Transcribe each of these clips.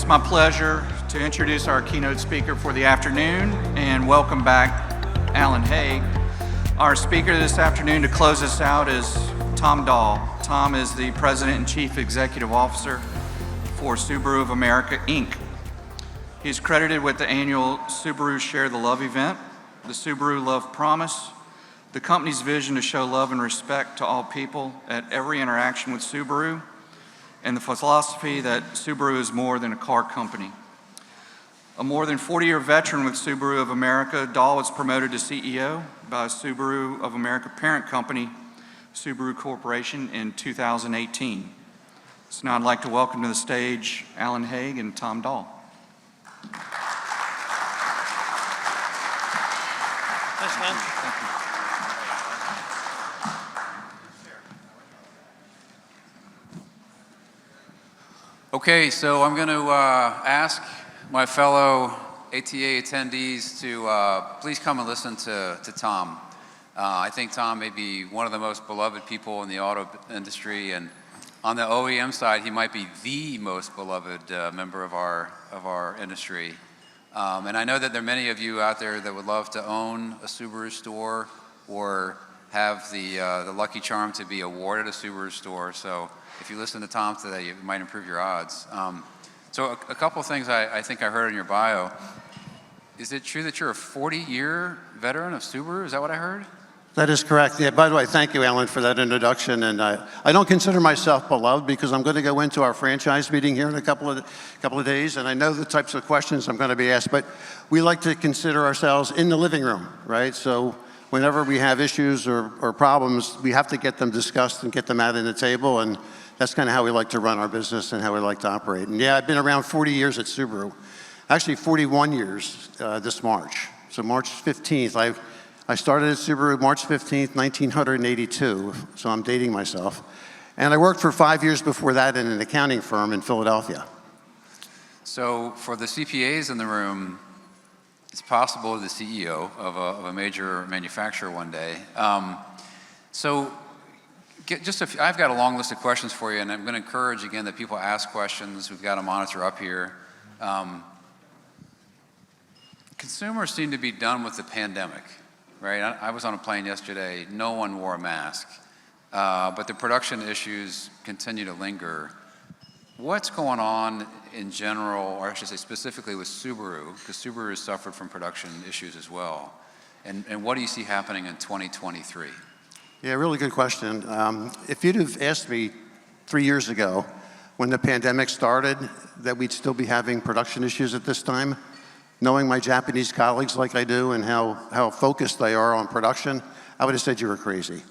It's my pleasure to introduce our keynote speaker for the afternoon and welcome back Alan Haig. Our speaker this afternoon to close us out is Tom Dahl. Tom is the President and Chief Executive Officer for Subaru of America, Inc. He's credited with the annual Subaru Share the Love event, the Subaru Love Promise, the company's vision to show love and respect to all people at every interaction with Subaru, and the philosophy that Subaru is more than a car company. A more than 40-year veteran with Subaru of America, Dahl was promoted to CEO by Subaru of America parent company, Subaru Corporation, in 2018. So now I'd like to welcome to the stage Alan Haig and Tom Dahl. Thanks, man. Thank you. Okay, so I'm going to ask my fellow ATA attendees to please come and listen to Tom. I think Tom may be one of the most beloved people in the auto industry, and on the OEM side, he might be the most beloved member of our industry. And I know that there are many of you out there that would love to own a Subaru store or have the lucky charm to be awarded a Subaru store. So if you listen to Tom today, it might improve your odds. So a couple of things I think I heard in your bio. Is it true that you're a 40-year veteran of Subaru? Is that what I heard? That is correct. Yeah, by the way, thank you, Alan, for that introduction. And I don't consider myself beloved because I'm going to go into our franchise meeting here in a couple of days, and I know the types of questions I'm going to be asked, but we like to consider ourselves in the living room, right? So whenever we have issues or problems, we have to get them discussed and get them out on the table, and that's kind of how we like to run our business and how we like to operate. And yeah, I've been around 40 years at Subaru. Actually 41 years this March. So March 15th, I started at Subaru March 15th, 1982, so I'm dating myself. And I worked for 5 years before that in an accounting firm in Philadelphia. So for the CPAs in the room, it's possible the CEO of a major manufacturer one day. I've got a long list of questions for you, and I'm going to encourage again that people ask questions. We've got a monitor up here. Consumers seem to be done with the pandemic, right? I was on a plane yesterday. No one wore a mask, but the production issues continue to linger. What's going on in general, or I should say specifically with Subaru, because Subaru has suffered from production issues as well, and what do you see happening in 2023? Yeah, really good question. If you'd have asked me 3 years ago when the pandemic started that we'd still be having production issues at this time, knowing my Japanese colleagues like I do and how focused they are on production, I would have said you were crazy.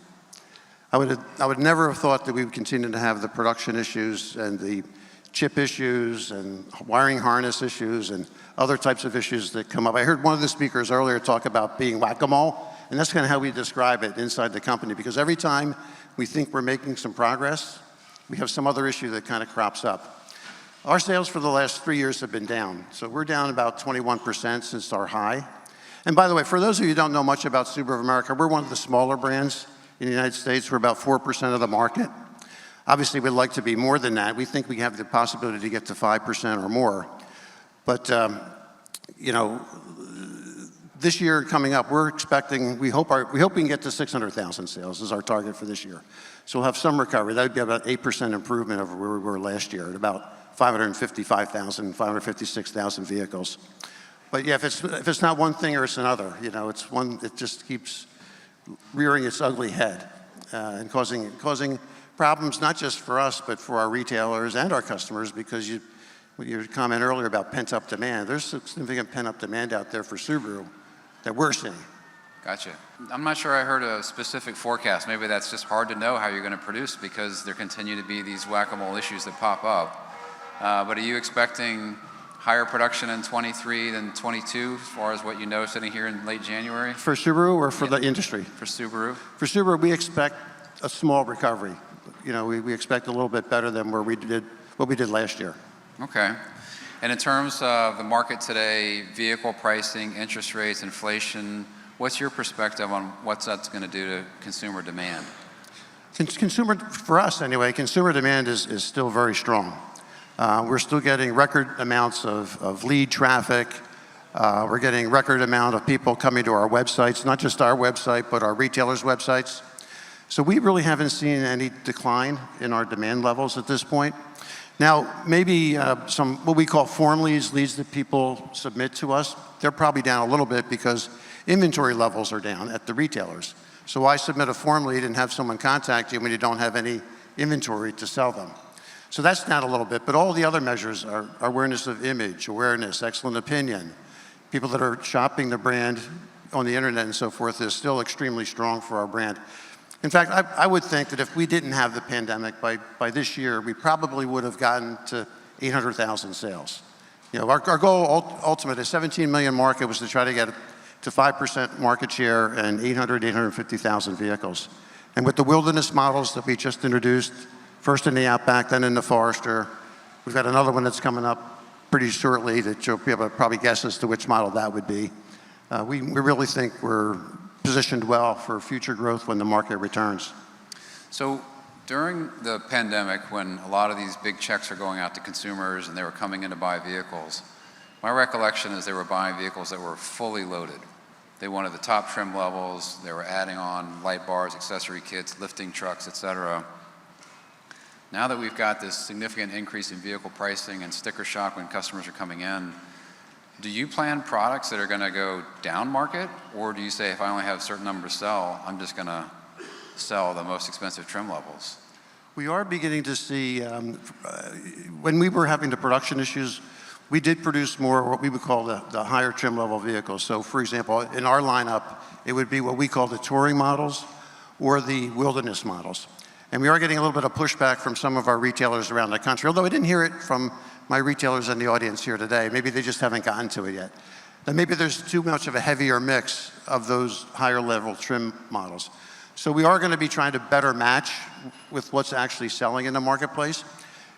I would never have thought that we would continue to have the production issues and the chip issues and wiring harness issues and other types of issues that come up. I heard one of the speakers earlier talk about being whack-a-mole, and that's kind of how we describe it inside the company, because every time we think we're making some progress, we have some other issue that kind of crops up. Our sales for the last 3 years have been down. So we're down about 21% since our high. And by the way, for those of you who don't know much about Subaru of America, we're one of the smaller brands in the United States. We're about 4% of the market. Obviously, we'd like to be more than that. We think we have the possibility to get to 5% or more. But, you know, this year coming up, we're expecting, we hope we can get to 600,000 sales is our target for this year. So we'll have some recovery. That would be about 8% improvement over where we were last year at about 555,000, 556,000 vehicles. But yeah, if it's not one thing or it's another, you know, it just keeps rearing its ugly head and causing problems not just for us, but for our retailers and our customers, because your comment earlier about pent-up demand, there's significant pent-up demand out there for Subaru that we're seeing. Gotcha. I'm not sure I heard a specific forecast. Maybe that's just hard to know how you're going to produce because there continue to be these whack-a-mole issues that pop up. But are you expecting higher production in 23 than 22 as far as what you know sitting here in late January? For Subaru or for the industry? For Subaru. For Subaru, we expect a small recovery. You know, we expect a little bit better than what we did last year. Okay. And in terms of the market today, vehicle pricing, interest rates, inflation, what's your perspective on what that's going to do to consumer demand? For us anyway, consumer demand is still very strong. We're still getting record amounts of lead traffic. We're getting record amount of people coming to our websites, not just our website, but our retailers' websites. So we really haven't seen any decline in our demand levels at this point. Now, maybe some what we call form leads that people submit to us, they're probably down a little bit because inventory levels are down at the retailers. So why submit a form lead and have someone contact you when you don't have any inventory to sell them? So that's down a little bit, but all the other measures are awareness of image, awareness, excellent opinion. People that are shopping the brand on the internet and so forth is still extremely strong for our brand. In fact, I would think that if we didn't have the pandemic, by this year, we probably would have gotten to 800,000 sales. You know, our goal ultimate, a 17 million market, was to try to get to 5% market share and 850,000 vehicles. And with the wilderness models that we just introduced, first in the Outback, then in the Forester, we've got another one that's coming up pretty shortly that you'll be able to probably guess as to which model that would be. We really think we're positioned well for future growth when the market returns. So during the pandemic, when a lot of these big checks are going out to consumers and they were coming in to buy vehicles, my recollection is they were buying vehicles that were fully loaded. They wanted the top trim levels, they were adding on light bars, accessory kits, lifting trucks, etc. Now that we've got this significant increase in vehicle pricing and sticker shock when customers are coming in, do you plan products that are going to go down market, or do you say if I only have a certain number to sell, I'm just going to sell the most expensive trim levels? We are beginning to see, when we were having the production issues, we did produce more what we would call the higher trim level vehicles. So for example, in our lineup, it would be what we call the touring models or the wilderness models. And we are getting a little bit of pushback from some of our retailers around the country, although I didn't hear it from my retailers in the audience here today. Maybe they just haven't gotten to it yet. Then maybe there's too much of a heavier mix of those higher level trim models. So we are going to be trying to better match with what's actually selling in the marketplace.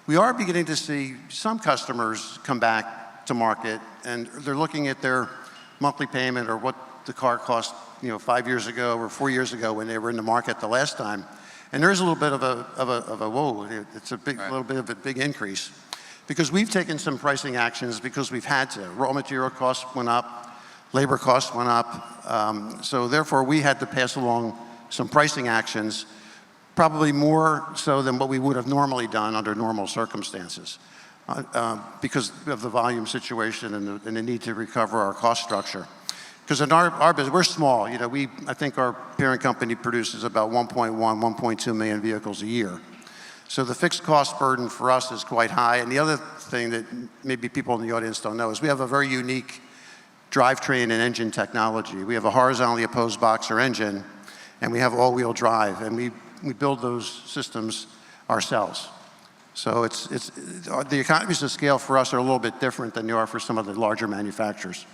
We are beginning to see some customers come back to market, and they're looking at their monthly payment or what the car cost, 5 years ago or 4 years ago when they were in the market the last time. And there is a little bit of a whoa, it's a big, little bit of a big increase. Because we've taken some pricing actions because we've had to. Raw material costs went up, labor costs went up, so therefore we had to pass along some pricing actions, probably more so than what we would have normally done under normal circumstances, because of the volume situation and the need to recover our cost structure. Because in our business, we're small. I think our parent company produces about 1.1, 1.2 million vehicles a year. So the fixed cost burden for us is quite high. And the other thing that maybe people in the audience don't know is we have a very unique drivetrain and engine technology. We have a horizontally opposed boxer engine, and we have all-wheel drive, and we build those systems ourselves. So the economies of scale for us are a little bit different than they are for some of the larger manufacturers.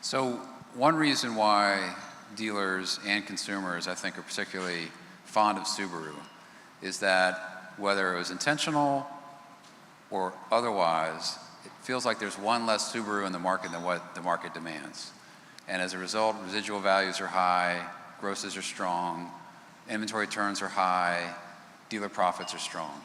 So one reason why dealers and consumers, I think, are particularly fond of Subaru is that whether it was intentional or otherwise, it feels like there's one less Subaru in the market than what the market demands. And as a result, residual values are high, grosses are strong, inventory turns are high, dealer profits are strong.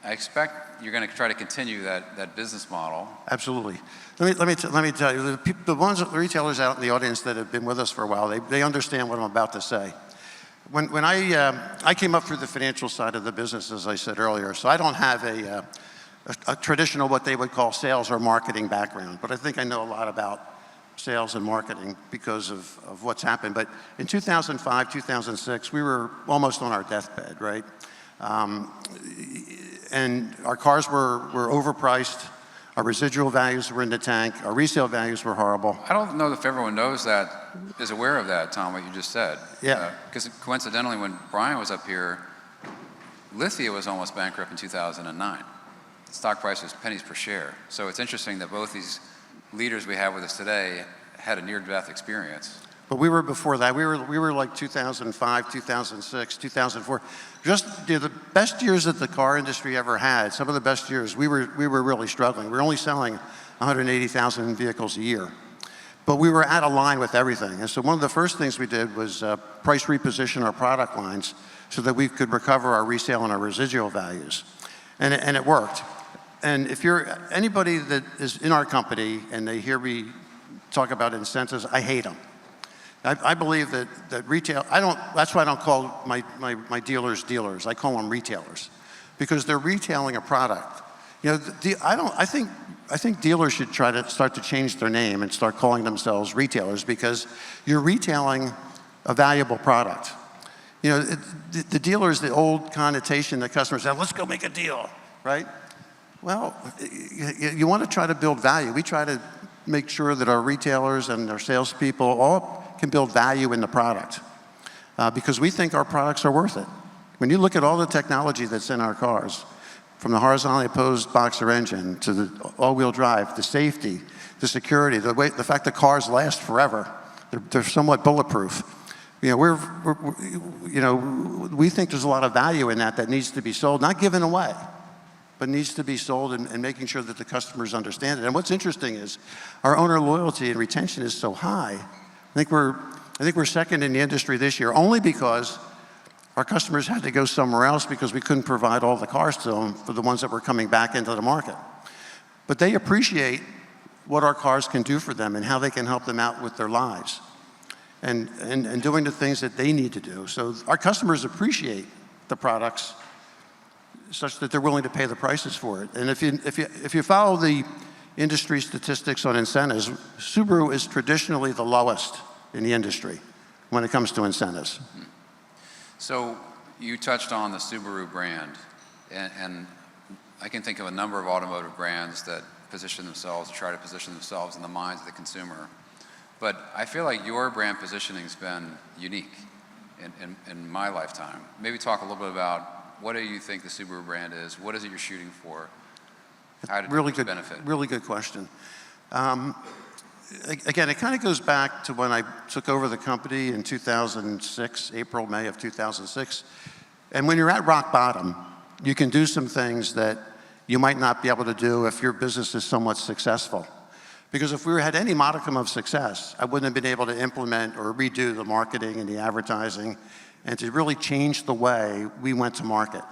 I expect you're going to try to continue that business model. Absolutely. Let me tell you, the retailers out in the audience that have been with us for a while, they understand what I'm about to say. When I came up through the financial side of the business, as I said earlier, so I don't have a traditional, what they would call sales or marketing background, but I think I know a lot about sales and marketing because of what's happened. But in 2005, 2006, we were almost on our deathbed, right? And our cars were overpriced, our residual values were in the tank, our resale values were horrible. I don't know if everyone knows that, is aware of that, Tom, what you just said. Yeah. Because coincidentally, when Brian was up here, Lithia was almost bankrupt in 2009. The stock price was pennies per share. So it's interesting that both these leaders we have with us today had a near-death experience. But we were before that. We were like 2005, 2006, 2004. Just the best years that the car industry ever had, some of the best years, we were really struggling. We were only selling 180,000 vehicles a year. But we were out of line with everything. And so one of the first things we did was price reposition our product lines so that we could recover our resale and our residual values. And it worked. And if you're anybody that is in our company and they hear me talk about incentives, I hate them. I believe that retail, that's why I don't call my dealers dealers. I call them retailers because they're retailing a product. You know, I think dealers should try to start to change their name and start calling themselves retailers because you're retailing a valuable product. You know, the dealer is the old connotation that customers have, let's go make a deal, right? Well, you want to try to build value. We try to make sure that our retailers and our salespeople all can build value in the product because we think our products are worth it. When you look at all the technology that's in our cars, from the horizontally opposed boxer engine to the all-wheel drive, the safety, the security, the fact that cars last forever, they're somewhat bulletproof. You know, we think there's a lot of value in that needs to be sold, not given away, but needs to be sold and making sure that the customers understand it. And what's interesting is our owner loyalty and retention is so high. I think we're second in the industry this year, only because our customers had to go somewhere else because we couldn't provide all the cars to them for the ones that were coming back into the market. But they appreciate what our cars can do for them and how they can help them out with their lives and doing the things that they need to do. So our customers appreciate the products such that they're willing to pay the prices for it. And if you follow the industry statistics on incentives, Subaru is traditionally the lowest in the industry when it comes to incentives. So you touched on the Subaru brand, and I can think of a number of automotive brands that try to position themselves in the minds of the consumer. But I feel like your brand positioning has been unique in my lifetime. Maybe talk a little bit about what do you think the Subaru brand is? What is it you're shooting for? How did it benefit? Really good question. Again, it kind of goes back to when I took over the company in 2006, April, May of 2006. And when you're at rock bottom, you can do some things that you might not be able to do if your business is somewhat successful. Because if we had any modicum of success, I wouldn't have been able to implement or redo the marketing and the advertising and to really change the way we went to market.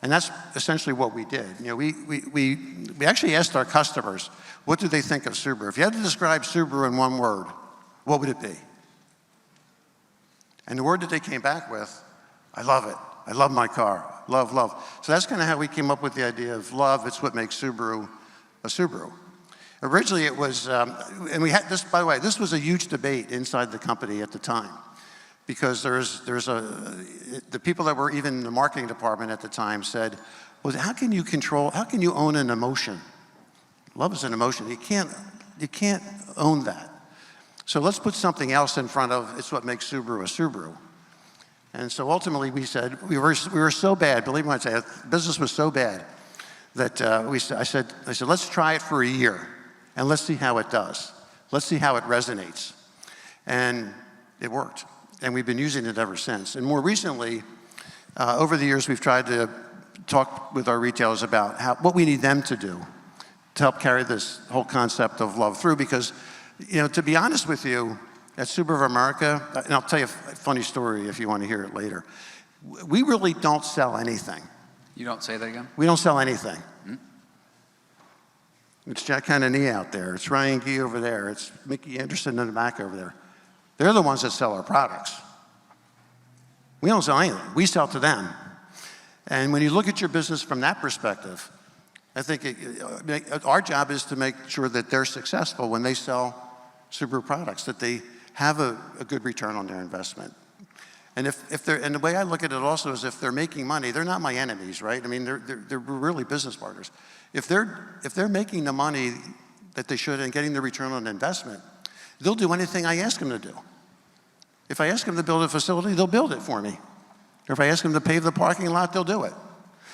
And that's essentially what we did. You know, we actually asked our customers, what do they think of Subaru? If you had to describe Subaru in one word, what would it be? And the word that they came back with, I love it. I love my car. Love, love. So that's kind of how we came up with the idea of love. It's what makes Subaru a Subaru. Originally it was, and we had this, by the way, this was a huge debate inside the company at the time. Because the people that were even in the marketing department at the time said, well, how can you own an emotion? Love is an emotion. You can't own that. So let's put something else in front of, it's what makes Subaru a Subaru. And so ultimately we said, we were so bad, believe me when I say it, business was so bad that I said, let's try it for a year and let's see how it does. Let's see how it resonates. And it worked. And we've been using it ever since. And more recently, over the years, we've tried to talk with our retailers about what we need them to do to help carry this whole concept of love through. Because, you know, to be honest with you, at Subaru of America, and I'll tell you a funny story if you want to hear it later, we really don't sell anything. You don't say that again? We don't sell anything. It's Jack Hanani out there. It's Ryan Gee over there. It's Mickey Anderson in the back over there. They're the ones that sell our products. We don't sell anything. We sell to them. And when you look at your business from that perspective, I think our job is to make sure that they're successful when they sell Subaru products, that they have a good return on their investment. And and the way I look at it also is if they're making money, they're not my enemies, right? I mean, they're really business partners. If they're making the money that they should and getting the return on investment, they'll do anything I ask them to do. If I ask them to build a facility, they'll build it for me. Or if I ask them to pave the parking lot, they'll do it.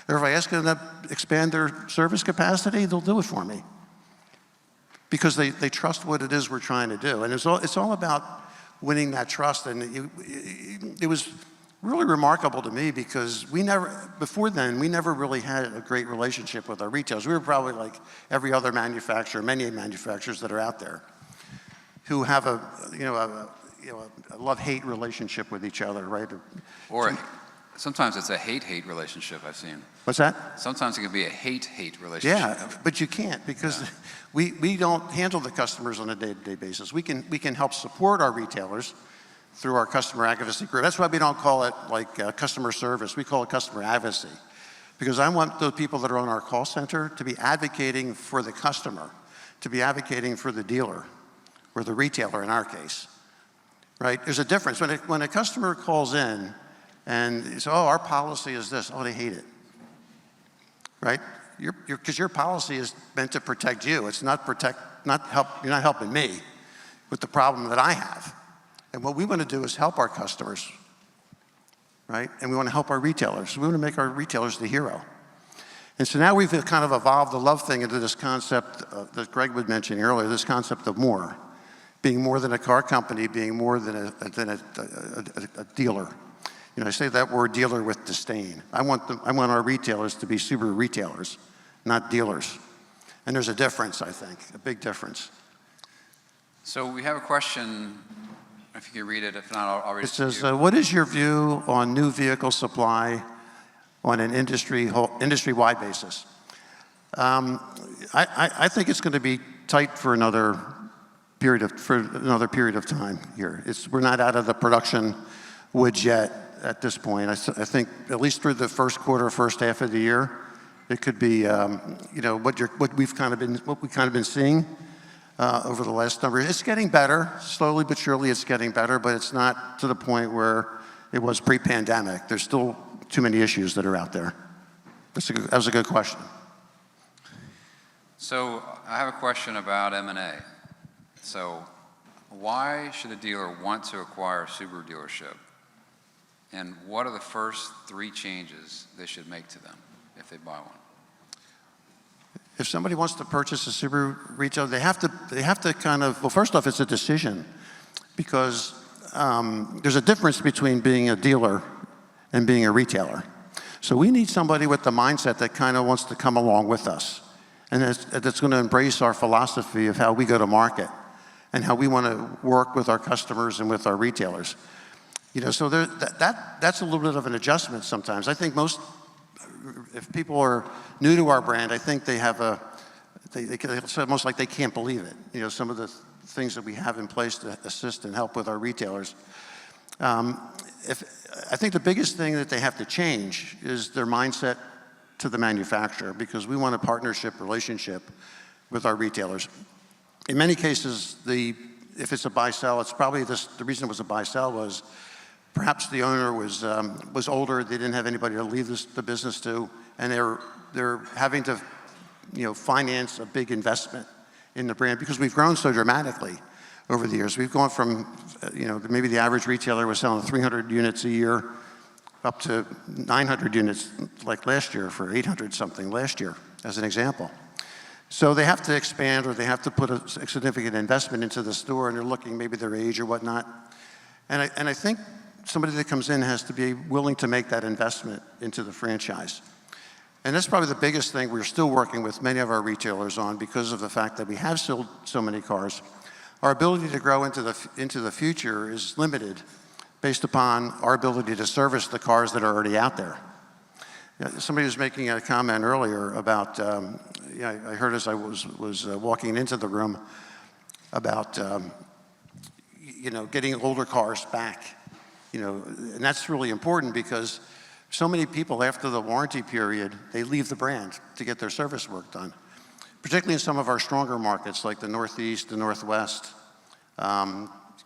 Or if I ask them to expand their service capacity, they'll do it for me. Because they trust what it is we're trying to do. And it's all about winning that trust. And it was really remarkable to me because before then, we never really had a great relationship with our retailers. We were probably like every other manufacturer, many manufacturers that are out there, who have a love-hate relationship with each other, right? Or sometimes it's a hate-hate relationship I've seen. What's that? Sometimes it can be a hate-hate relationship. Yeah, but you can't because we don't handle the customers on a day-to-day basis. We can help support our retailers through our customer advocacy group. That's why we don't call it like customer service. We call it customer advocacy. Because I want those people that are on our call center to be advocating for the customer, to be advocating for the dealer, or the retailer in our case, right? There's a difference. When a customer calls in and says, oh, our policy is this, oh, they hate it, right? Because your policy is meant to protect you. It's not help, you're not helping me with the problem that I have. And what we want to do is help our customers, right? And we want to help our retailers. We want to make our retailers the hero. And so now we've kind of evolved the love thing into this concept that Greg was mentioning earlier, this concept of more. Being more than a car company, being more than a dealer. You know, I say that word dealer with disdain. I want our retailers to be Subaru retailers, not dealers. And there's a difference, I think, a big difference. So we have a question. If you can read it, if not, I'll read it to you. It says, what is your view on new vehicle supply on an industry-wide basis? I think it's going to be tight for another period of time here. We're not out of the production woods yet at this point. I think at least through the first quarter, first half of the year, it could be you know what we've kind of been seeing. Over the last number. It's getting better, slowly but surely it's getting better, but it's not to the point where it was pre-pandemic. There's still too many issues that are out there. That was a good question. So I have a question about M&A. So why should a dealer want to acquire a Subaru dealership? And what are the first 3 changes they should make to them if they buy one? If somebody wants to purchase a Subaru retail, they have to kind of, well, first off, it's a decision because there's a difference between being a dealer and being a retailer. So we need somebody with the mindset that kind of wants to come along with us and that's going to embrace our philosophy of how we go to market and how we want to work with our customers and with our retailers. You know, so that's a little bit of an adjustment sometimes. I think if people are new to our brand, I think they have it's almost like they can't believe it. You know, some of the things that we have in place to assist and help with our retailers. I think the biggest thing that they have to change is their mindset to the manufacturer because we want a partnership relationship with our retailers. In many cases, if it's a buy-sell, it's probably the reason it was a buy-sell was perhaps the owner was older, they didn't have anybody to leave the business to, and they're having to, you know, finance a big investment in the brand because we've grown so dramatically over the years. We've gone from, you know, maybe the average retailer was selling 300 units a year up to 900 units like last year for 800 something last year, as an example. So they have to expand or they have to put a significant investment into the store and they're looking maybe their age or whatnot. And I think somebody that comes in has to be willing to make that investment into the franchise. And that's probably the biggest thing we're still working with many of our retailers on because of the fact that we have sold so many cars. Our ability to grow into the future is limited based upon our ability to service the cars that are already out there. Somebody was making a comment earlier about, I heard as I was walking into the room about, getting older cars back. And that's really important because so many people after the warranty period, they leave the brand to get their service work done. Particularly in some of our stronger markets like the Northeast, the Northwest,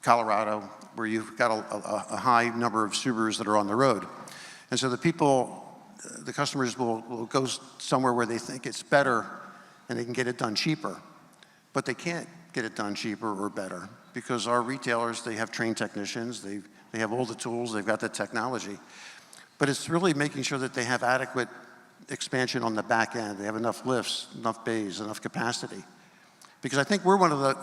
Colorado, where you've got a high number of Subarus that are on the road. And so the customers will go somewhere where they think it's better and they can get it done cheaper. But they can't get it done cheaper or better because our retailers, they have trained technicians, they have all the tools, they've got the technology. But it's really making sure that they have adequate expansion on the back end. They have enough lifts, enough bays, enough capacity. Because I think we're one of the,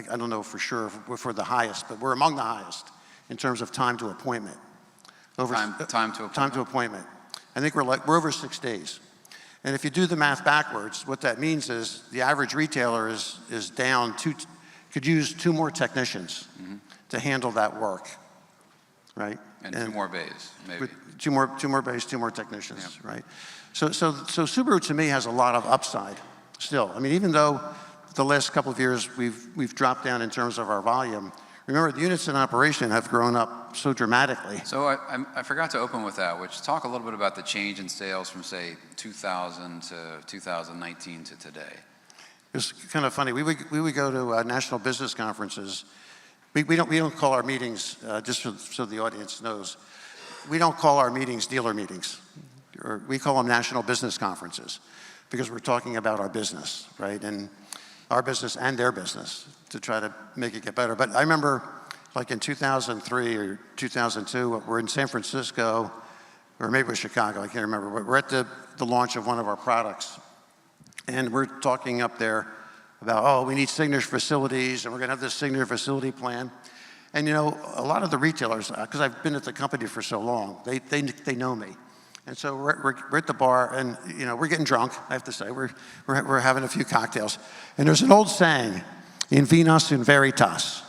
I don't know for sure if we're the highest, but we're among the highest in terms of time to appointment. Time to appointment. I think we're over 6 days. And if you do the math backwards, what that means is the average retailer is down could use 2 more technicians to handle that work, right? And 2 more bays, maybe. With two more bays, 2 more technicians, right? So Subaru to me has a lot of upside still. I mean, even though the last couple of years we've dropped down in terms of our volume, remember the units in operation have grown up so dramatically. So I forgot to open with that, which talk a little bit about the change in sales from say 2000 to 2019 to today. It's kind of funny. We would go to national business conferences. We don't call our meetings, just so the audience knows, we don't call our meetings dealer meetings. Or we call them national business conferences because we're talking about our business, right? And our business and their business to try to make it get better. But I remember like in 2003 or 2002, we're in San Francisco, or maybe it was Chicago, I can't remember, but we're at the launch of one of our products. And we're talking up there about, oh, we need signature facilities, and we're gonna have this signature facility plan. And you know, a lot of the retailers, because I've been at the company for so long, they know me. And so we're at the bar, and you know, we're getting drunk, I have to say. We're having a few cocktails. And there's an old saying, in vinus in veritas.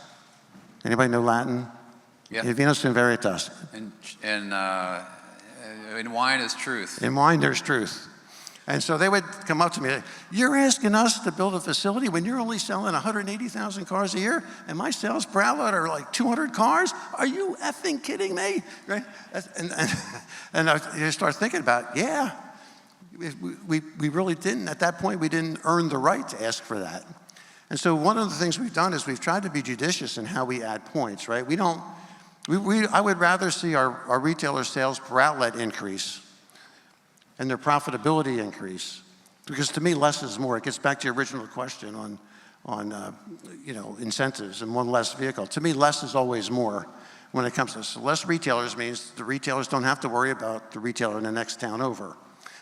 Anybody know Latin? Yeah. In vinus in veritas. And in wine is truth. In wine, there's truth. And so they would come up to me, you're asking us to build a facility when you're only selling 180,000 cars a year, and my sales per outlet are like 200 cars? Are you effing kidding me? Right? And I start thinking about, yeah, we really didn't, at that point, we didn't earn the right to ask for that. And so one of the things we've done is we've tried to be judicious in how we add points, right? I would rather see our retailer sales per outlet increase and their profitability increase, because to me, less is more. It gets back to your original question on you know, incentives and one less vehicle. To me, less is always more when it comes to this. So less retailers means the retailers don't have to worry about the retailer in the next town over.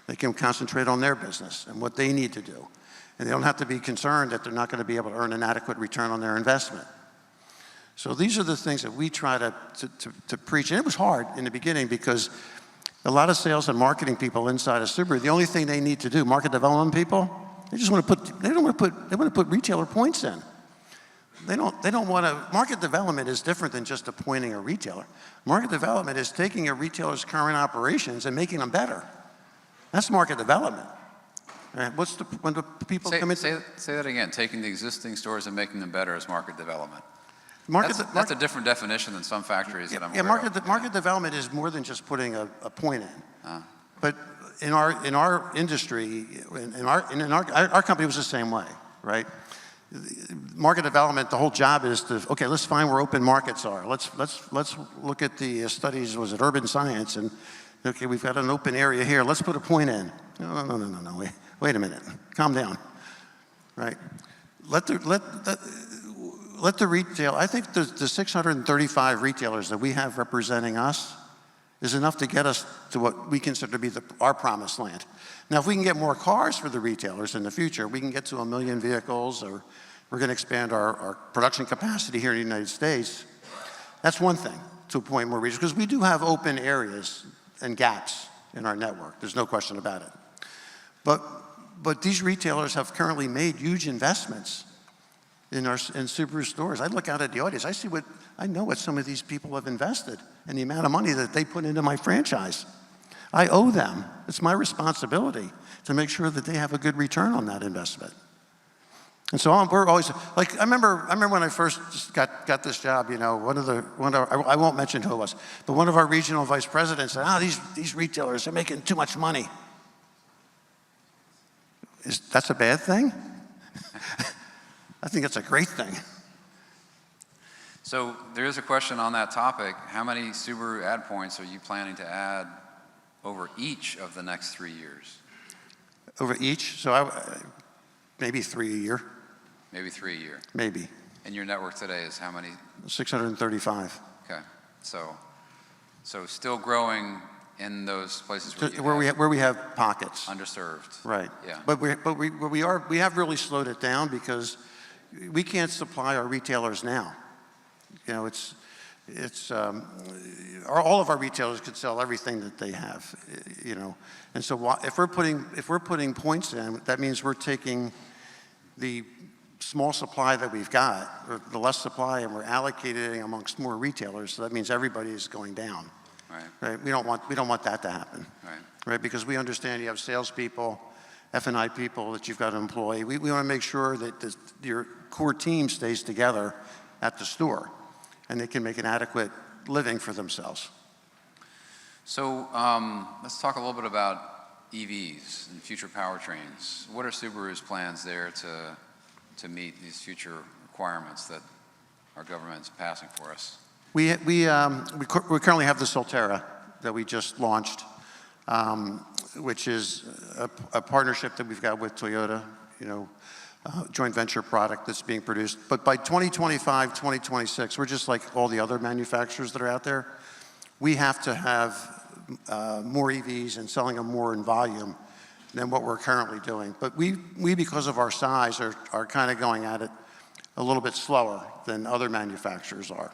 They can concentrate on their business and what they need to do. And they don't have to be concerned that they're not going to be able to earn an adequate return on their investment. So these are the things that we try to preach. And it was hard in the beginning because a lot of sales and marketing people inside of Subaru, the only thing they need to do, market development people, they just want to put retailer points in. They don't want to, market development is different than just appointing a retailer. Market development is taking a retailer's current operations and making them better. That's market development. Right? When the people come in? Say that again, taking the existing stores and making them better is market development. That's a different definition than some factories that I'm aware of. Market development is more than just putting a point in. But in our industry, our company was the same way, right? Market development, the whole job is to, okay, let's find where open markets are. Let's look at the studies, was it urban science, and okay, we've got an open area here, let's put a point in. No, wait a minute, calm down, right? Let the retail, I think the 635 retailers that we have representing us is enough to get us to what we consider to be our promised land. Now, if we can get more cars for the retailers in the future, we can get to 1 million vehicles, or we're gonna expand our production capacity here in the United States. That's one thing, to a point more regional, because we do have open areas and gaps in our network. There's no question about it. But these retailers have currently made huge investments in Subaru stores. I look out at the audience, I know what some of these people have invested and the amount of money that they put into my franchise. I owe them. It's my responsibility to make sure that they have a good return on that investment. And so we're always, like, I remember when I first got this job, you know, I won't mention who it was, but one of our regional vice presidents said, these retailers are making too much money. That's a bad thing? I think it's a great thing. So there is a question on that topic. How many Subaru ad points are you planning to add over each of the next 3 years? Over each? So maybe 3 a year. Maybe 3 a year. Maybe. And your network today is how many? 635. Okay. So still growing in those places where we have pockets. Underserved. Right. Yeah. But we have really slowed it down because we can't supply our retailers now. You know, all of our retailers could sell everything that they have, you know. And so if we're putting points in, that means we're taking the small supply that we've got, or the less supply, and we're allocating amongst more retailers, so that means everybody is going down. Right? We don't want that to happen. Right? Because we understand you have salespeople, F&I people that you've got to employ. We want to make sure that your core team stays together at the store, and they can make an adequate living for themselves. So let's talk a little bit about EVs and future powertrains. What are Subaru's plans there to meet these future requirements that our government's passing for us? We currently have the Solterra that we just launched, which is a partnership that we've got with Toyota, joint venture product that's being produced. But by 2025, 2026, we're just like all the other manufacturers that are out there. We have to have more EVs and selling them more in volume than what we're currently doing. But we because of our size, are kind of going at it a little bit slower than other manufacturers are.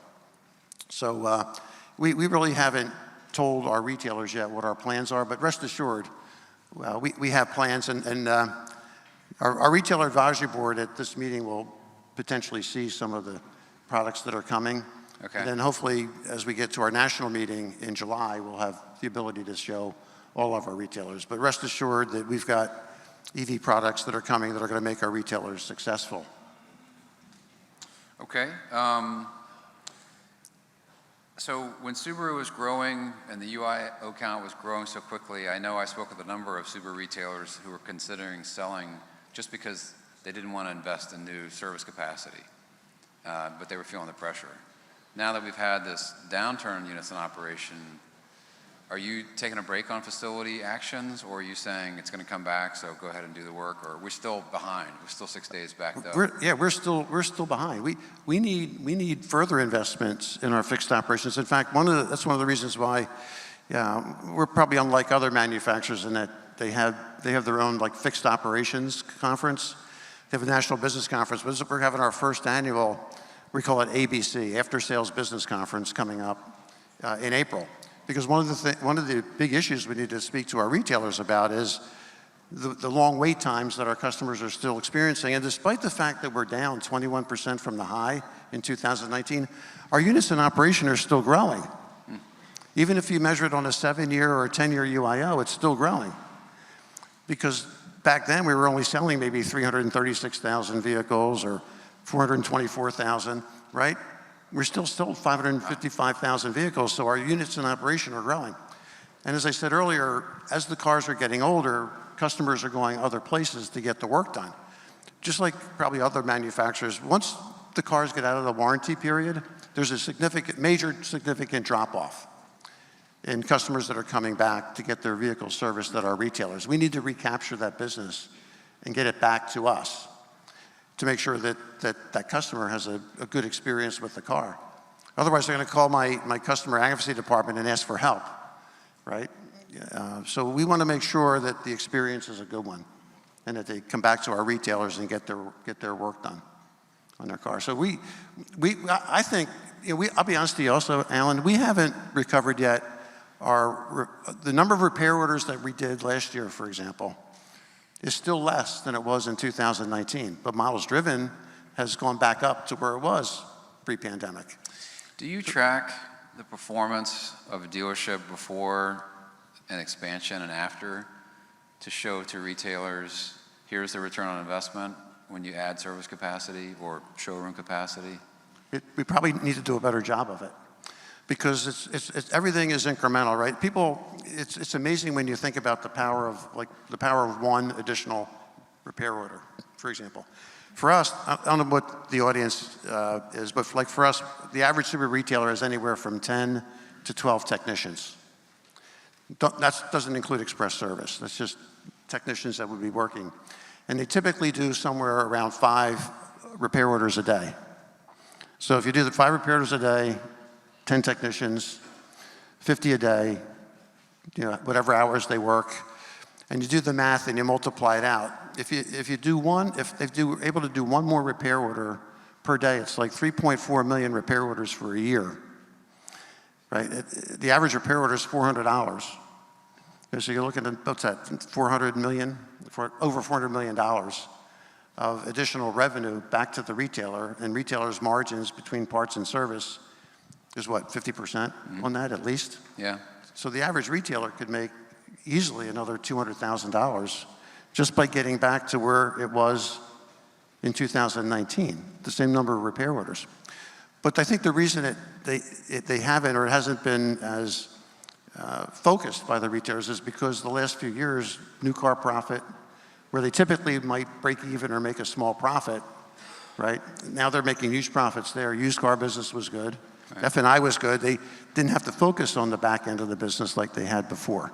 So we really haven't told our retailers yet what our plans are, but rest assured, we have plans, and our retailer advisory board at this meeting will potentially see some of the products that are coming. Okay. And then hopefully, as we get to our national meeting in July, we'll have the ability to show all of our retailers. But rest assured that we've got EV products that are coming that are going to make our retailers successful. Okay. So when Subaru was growing and the UIO count was growing so quickly, I know I spoke with a number of Subaru retailers who were considering selling just because they didn't want to invest in new service capacity, but they were feeling the pressure. Now that we've had this downturn in units in operation, are you taking a break on facility actions, or are you saying it's going to come back, so go ahead and do the work, or we're still behind? We're still 6 days backed up. We're still behind. We need further investments in our fixed operations. In fact, that's one of the reasons why we're probably unlike other manufacturers in that they have their own fixed operations conference. They have a national business conference. We're having our first annual, we call it ABC, After Sales Business Conference, coming up in April. Because one of the big issues we need to speak to our retailers about is the long wait times that our customers are still experiencing. And despite the fact that we're down 21% from the high in 2019, our units in operation are still growing. Even if you measure it on a 7-year or a 10-year UIO, it's still growing. Because back then we were only selling maybe 336,000 vehicles or 424,000, right? We're still sold 555,000 vehicles, so our units in operation are growing. And as I said earlier, as the cars are getting older, customers are going other places to get the work done. Just like probably other manufacturers, once the cars get out of the warranty period, there's a major significant drop-off in customers that are coming back to get their vehicles serviced at our retailers. We need to recapture that business and get it back to us to make sure that customer has a good experience with the car. Otherwise, they're going to call my customer advocacy department and ask for help, right? So we want to make sure that the experience is a good one and that they come back to our retailers and get their work done on their car. So I think, I'll be honest with you also, Alan, we haven't recovered yet the number of repair orders that we did last year, for example, is still less than it was in 2019, but miles driven has gone back up to where it was pre-pandemic. Do you track the performance of a dealership before an expansion and after to show to retailers, here's the return on investment when you add service capacity or showroom capacity? We probably need to do a better job of it because everything is incremental, right? It's amazing when you think about the power of one additional repair order, for example. For us, I don't know what the audience is, but for us, the average Subaru retailer has anywhere from 10 to 12 technicians. That doesn't include express service. That's just technicians that would be working. And they typically do somewhere around 5 repair orders a day. So if you do the 5 repair orders a day, 10 technicians, 50 a day, whatever hours they work, and you do the math and you multiply it out. If you're able to do one more repair order per day, it's like 3.4 million repair orders for a year, right? The average repair order is $400. So you're looking at, what's that, 400 million, over $400 million of additional revenue back to the retailer, and retailers' margins between parts and service is what, 50% on that at least? Yeah. So the average retailer could make easily another $200,000 just by getting back to where it was in 2019, the same number of repair orders. But I think the reason they haven't, or it hasn't been as focused by the retailers, is because the last few years, new car profit, where they typically might break even or make a small profit, right? Now they're making huge profits there. Used car business was good. Right. F&I was good. They didn't have to focus on the back end of the business like they had before.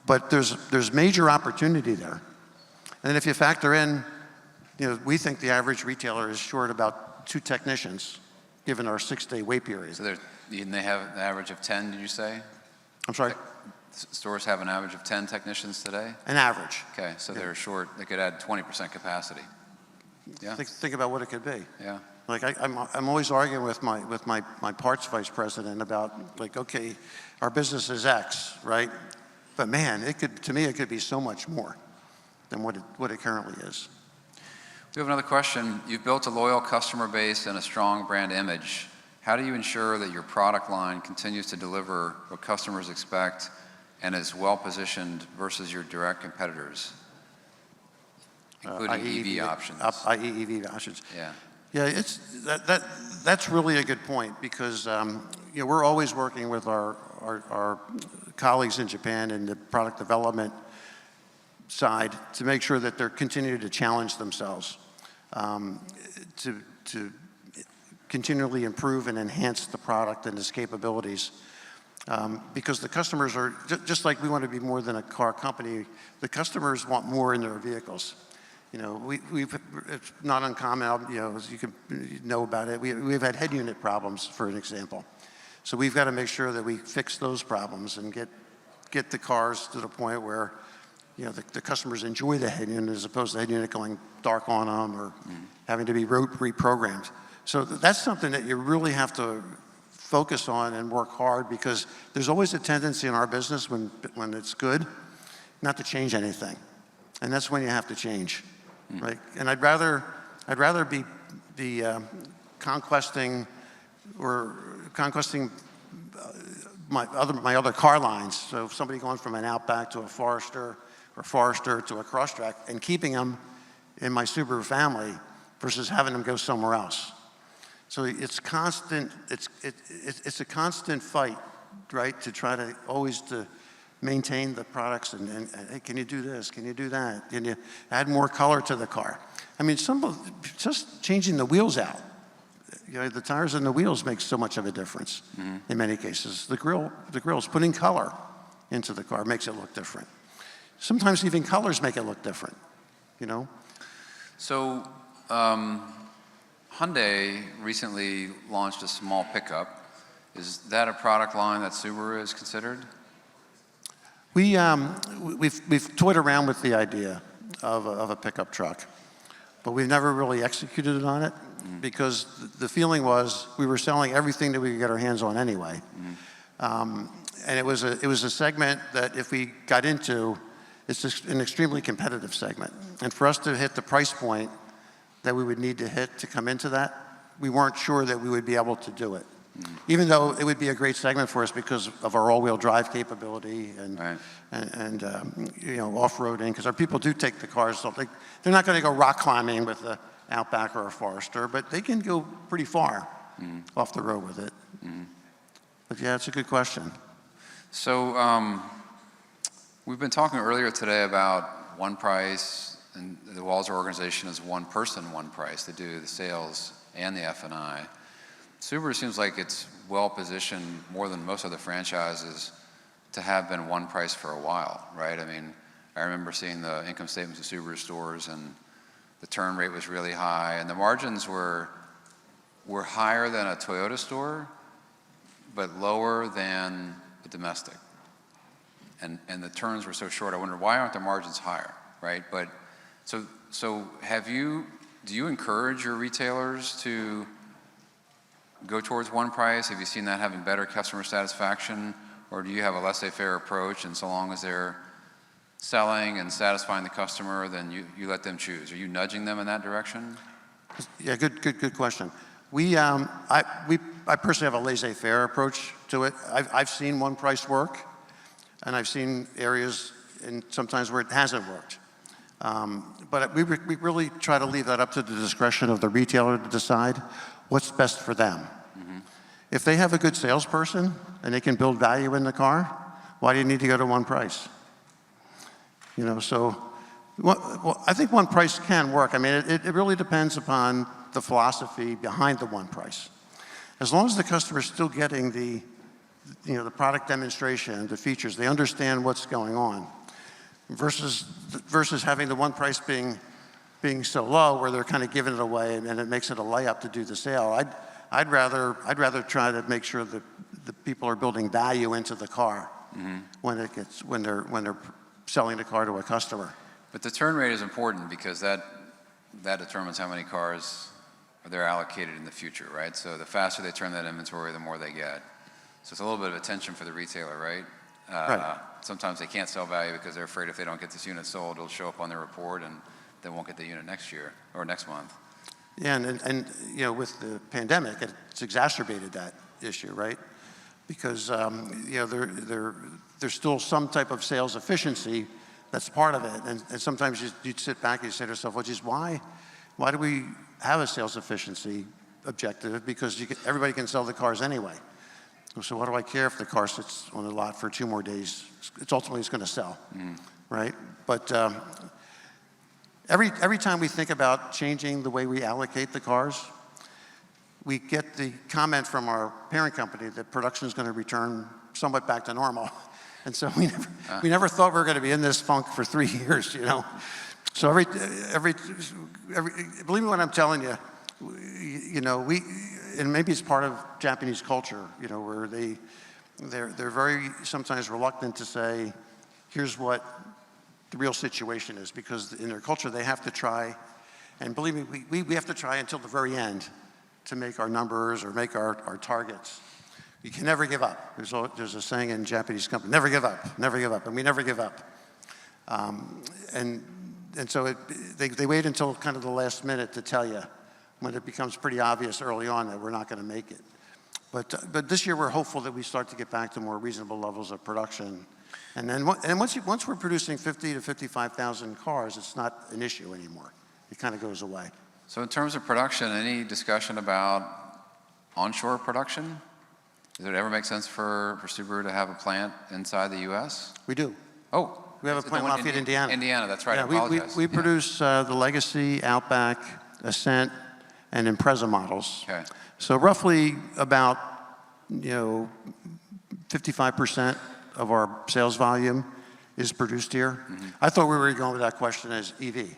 But there's major opportunity there. And if you factor in, we think the average retailer is short about 2 technicians, given our 6-day wait period. So they have an average of 10, did you say? I'm sorry? Stores have an average of 10 technicians today? An average. Okay, so they're short, they could add 20% capacity. Yeah. Think about what it could be. Yeah. Like I'm always arguing with my parts vice president about, like, okay, our business is X, right? But man, to me it could be so much more than what it currently is. We have another question. You've built a loyal customer base and a strong brand image. How do you ensure that your product line continues to deliver what customers expect and is well positioned versus your direct competitors, including EV options? i.e. EV options. Yeah. Yeah, that's really a good point, because we're always working with our colleagues in Japan in the product development side to make sure that they're continuing to challenge themselves, to continually improve and enhance the product and its capabilities. Because the customers are, just like we want to be more than a car company, the customers want more in their vehicles. It's not uncommon, as you can know about it, we've had head unit problems, for an example. So we've got to make sure that we fix those problems and get the cars to the point where, the customers enjoy the head unit as opposed to the head unit going dark on them or having to be reprogrammed. So that's something that you really have to focus on and work hard, because there's always a tendency in our business when it's good not to change anything. And that's when you have to change, right? And I'd rather be conquesting my other car lines. So if somebody going from an Outback to a Forester, or Forester to a Crosstrek, and keeping them in my Subaru family versus having them go somewhere else. So it's constant. It's a constant fight, right? To try to always to maintain the products and hey, can you do this? Can you do that? Can you add more color to the car? I mean, just changing the wheels out. The tires and the wheels make so much of a difference in many cases. The grills, putting color into the car makes it look different. Sometimes even colors make it look different, So Hyundai recently launched a small pickup. Is that a product line that Subaru has considered? We've toyed around with the idea of a pickup truck, but we've never really executed on it because the feeling was we were selling everything that we could get our hands on anyway. And it was a segment that if we got into, it's just an extremely competitive segment. And for us to hit the price point that we would need to hit to come into that, we weren't sure that we would be able to do it. Even though it would be a great segment for us because of our all-wheel drive capability and off-roading, because our people do take the cars. So they're not going to go rock climbing with an Outback or a Forester, but they can go pretty far off the road with it. But yeah, it's a good question. So we've been talking earlier today about one price, and the Walzer organization is one person, one price. They do the sales and the F&I. Subaru seems like it's well positioned more than most other franchises to have been one price for a while, right? I mean, I remember seeing the income statements of Subaru stores, and the turn rate was really high, and the margins were higher than a Toyota store, but lower than a domestic. And the turns were so short. I wondered, why aren't the margins higher, right? But so do you encourage your retailers to go towards one price? Have you seen that having better customer satisfaction, or do you have a laissez-faire approach, and so long as they're selling and satisfying the customer, then you let them choose. Are you nudging them in that direction? Yeah, good question. I personally have a laissez-faire approach to it. I've seen one price work, and I've seen areas and sometimes where it hasn't worked. But we really try to leave that up to the discretion of the retailer to decide what's best for them. If they have a good salesperson and they can build value in the car, why do you need to go to one price? You know, so well, I think one price can work. I mean, it really depends upon the philosophy behind the one price. As long as the customer is still getting the product demonstration, the features, they understand what's going on, versus having the one price being so low where they're kind of giving it away and it makes it a layup to do the sale. I'd rather try to make sure that the people are building value into the car when they're selling the car to a customer. But the turn rate is important because that determines how many cars they're allocated in the future, right? So the faster they turn that inventory, the more they get. So it's a little bit of a tension for the retailer, right? Right. Sometimes they can't sell value because they're afraid if they don't get this unit sold, it'll show up on their report and they won't get the unit next year or next month. Yeah, and you know, with the pandemic, it's exacerbated that issue, right? Because you know, there's still some type of sales efficiency that's part of it, and sometimes you sit back and you say to yourself, well, geez, why do we have a sales efficiency objective? Because everybody can sell the cars anyway. So what do I care if the car sits on the lot for 2 more days? It's ultimately going to sell, right? But every time we think about changing the way we allocate the cars, we get the comment from our parent company that production is going to return somewhat back to normal. And so we never thought we were going to be in this funk for 3 years, you know. So every believe me when I'm telling you, you know, and maybe it's part of Japanese culture, you know, where they're very sometimes reluctant to say, here's what the real situation is, because in their culture they have to try, and believe me, we have to try until the very end to make our numbers or make our targets. You can never give up. There's a saying in Japanese company, never give up, and we never give up. And so they wait until kind of the last minute to tell you, when it becomes pretty obvious early on that we're not going to make it. But this year we're hopeful that we start to get back to more reasonable levels of production. And then once we're producing 50 to 55,000 cars, it's not an issue anymore. It kind of goes away. So in terms of production, any discussion about onshore production? Does it ever make sense for Subaru to have a plant inside the U.S.? We do. Oh. We have a plant in Lafayette, Indiana. Indiana, that's right. Yeah, I apologize. we produce the Legacy, Outback, Ascent, and Impreza models. Okay. So roughly about 55% of our sales volume is produced here. I thought we were going with that question as EV.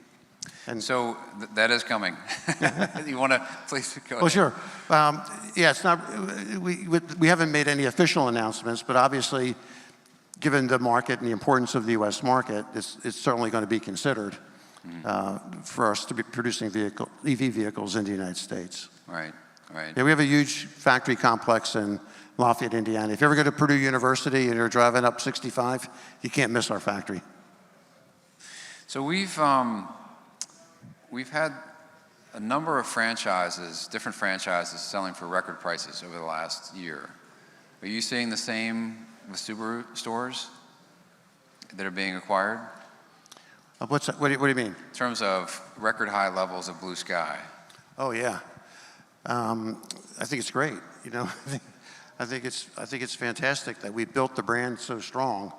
And so that is coming. You want to please go ahead? Well, sure. Yeah, it's not. We haven't made any official announcements, but obviously, given the market and the importance of the U.S. market, it's certainly going to be considered for us to be producing EV vehicles in the United States. Right, right. Yeah, we have a huge factory complex in Lafayette, Indiana. If you ever go to Purdue University and you're driving up 65, you can't miss our factory. So we've had a number of franchises, different franchises, selling for record prices over the last year. Are you seeing the same with Subaru stores that are being acquired? What's that? What do you mean? In terms of record high levels of blue sky. Oh yeah, I think it's great. You know, I think it's fantastic that we built the brand so strong